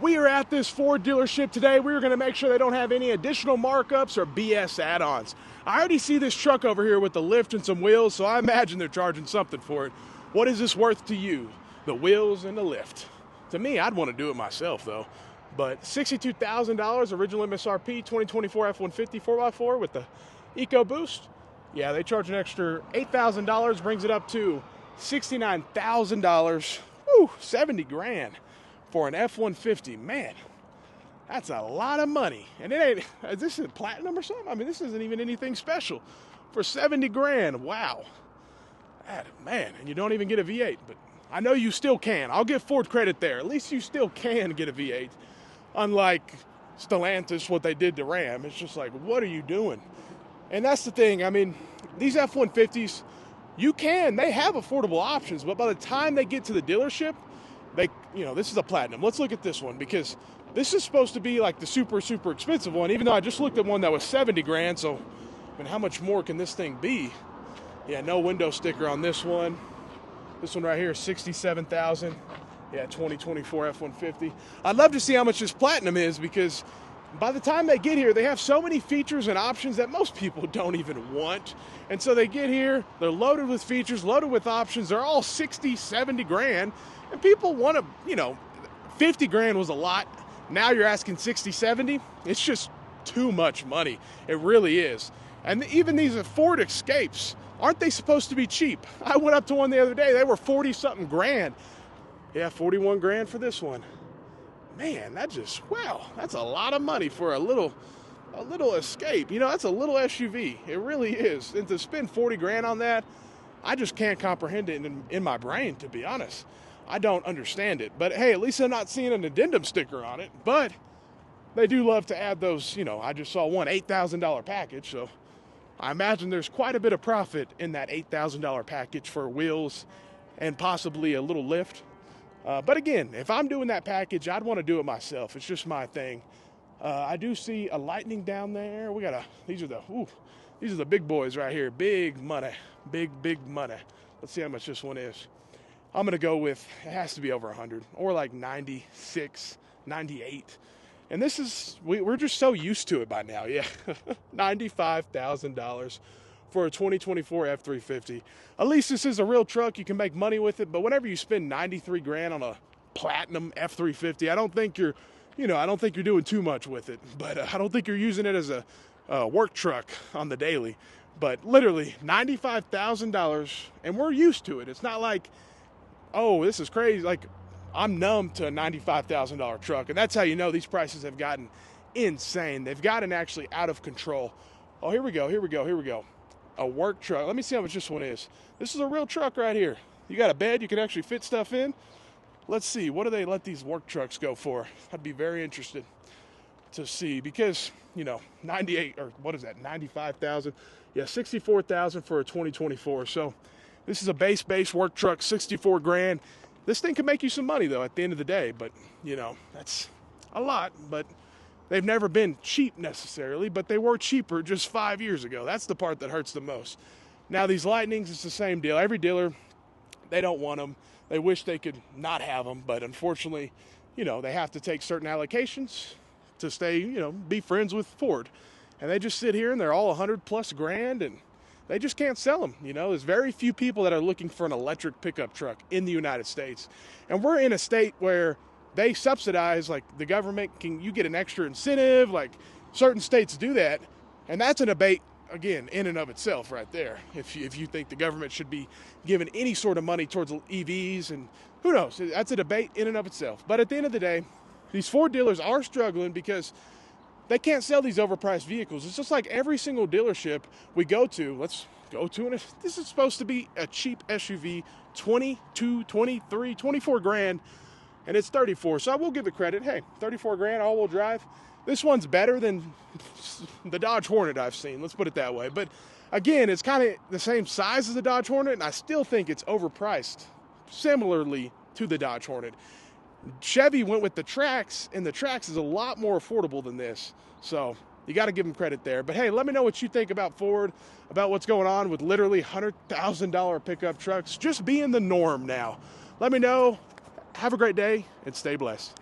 We are at this Ford dealership today. We're going to make sure they don't have any additional markups or BS add-ons. I already see this truck over here with the lift and some wheels, so I imagine they're charging something for it. What is this worth to you? The wheels and the lift. To me, I'd want to do it myself though. But $62,000 original MSRP 2024 F-150 4x4 with the EcoBoost. Yeah, they charge an extra $8,000, brings it up to $69,000. Woo, 70 grand. For an F-150, man, that's a lot of money. And it ain't, is this a platinum or something? I mean, this isn't even anything special. For 70 grand, wow. Man, and you don't even get a V8, but I know you still can. I'll give Ford credit there. At least you still can get a V8. Unlike Stellantis, what they did to Ram. It's just like, what are you doing? And that's the thing. I mean, these F-150s, they have affordable options, but by the time they get to the dealership, this is a platinum. Let's look at this one because this is supposed to be like the super, super expensive one, even though I just looked at one that was 70 grand. So, I mean, how much more can this thing be? Yeah, no window sticker on this one. This one right here is 67,000. Yeah, 2024 F-150. I'd love to see how much this platinum is because by the time they get here, they have so many features and options that most people don't even want. And so they get here, they're loaded with features, loaded with options. They're all 60, 70 grand. And people want to, 50 grand was a lot. Now you're asking 60, 70. It's just too much money. It really is. And even these Ford Escapes, aren't they supposed to be cheap? I went up to one the other day. They were 40-something grand. Yeah, 41 grand for this one. Man, wow, that's a lot of money for a little Escape. That's a little SUV. It really is. And to spend 40 grand on that, I just can't comprehend it in my brain, to be honest. I don't understand it. But hey, at least I'm not seeing an addendum sticker on it. But they do love to add those, I just saw one $8,000 package. So I imagine there's quite a bit of profit in that $8,000 package for wheels and possibly a little lift. But again, if I'm doing that package, I'd want to do it myself. It's just my thing. I do see a Lightning down there. These are the big boys right here. Big money, big money. Let's see how much this one is. I'm going to go with, it has to be over 100 or like 96, 98. And this is, we're just so used to it by now. Yeah. $95,000 for a 2024 F-350. At least this is a real truck. You can make money with it. But whenever you spend 93 grand on a platinum F-350, I don't think you're doing too much with it. But I don't think you're using it as a work truck on the daily. But literally $95,000, and we're used to it. It's not like, oh, this is crazy. Like, I'm numb to a $95,000 truck. And that's how you know these prices have gotten insane. They've gotten actually out of control. Oh, here we go. A work truck. Let me see how much this one is. This is a real truck right here. You got a bed you can actually fit stuff in. Let's see. What do they let these work trucks go for? I'd be very interested to see because, 98 or what is that? 95,000. Yeah, 64,000 for a 2024. So this is a base work truck, 64 grand. This thing can make you some money though at the end of the day, but that's a lot, but they've never been cheap necessarily, but they were cheaper just 5 years ago. That's the part that hurts the most. Now these Lightnings, it's the same deal. Every dealer, they don't want them. They wish they could not have them, but unfortunately, they have to take certain allocations to stay, be friends with Ford. And they just sit here and they're all 100 plus grand and they just can't sell them. There's very few people that are looking for an electric pickup truck in the United States. And we're in a state where they subsidize, like the government, you get an extra incentive, like certain states do that. And that's a debate, again, in and of itself right there. If you think the government should be given any sort of money towards EVs, and who knows, that's a debate in and of itself. But at the end of the day, these Ford dealers are struggling because they can't sell these overpriced vehicles. It's just like every single dealership we go to, and this is supposed to be a cheap SUV, 22, 23, 24 grand, and it's 34. So I will give it credit. Hey, 34 grand, all-wheel drive. This one's better than the Dodge Hornet I've seen. Let's put it that way. But again, it's kind of the same size as the Dodge Hornet, and I still think it's overpriced similarly to the Dodge Hornet. Chevy went with the Trax, and the Trax is a lot more affordable than this. So you got to give them credit there. But hey, let me know what you think about Ford, about what's going on with literally $100,000 pickup trucks just being the norm now. Let me know. Have a great day and stay blessed.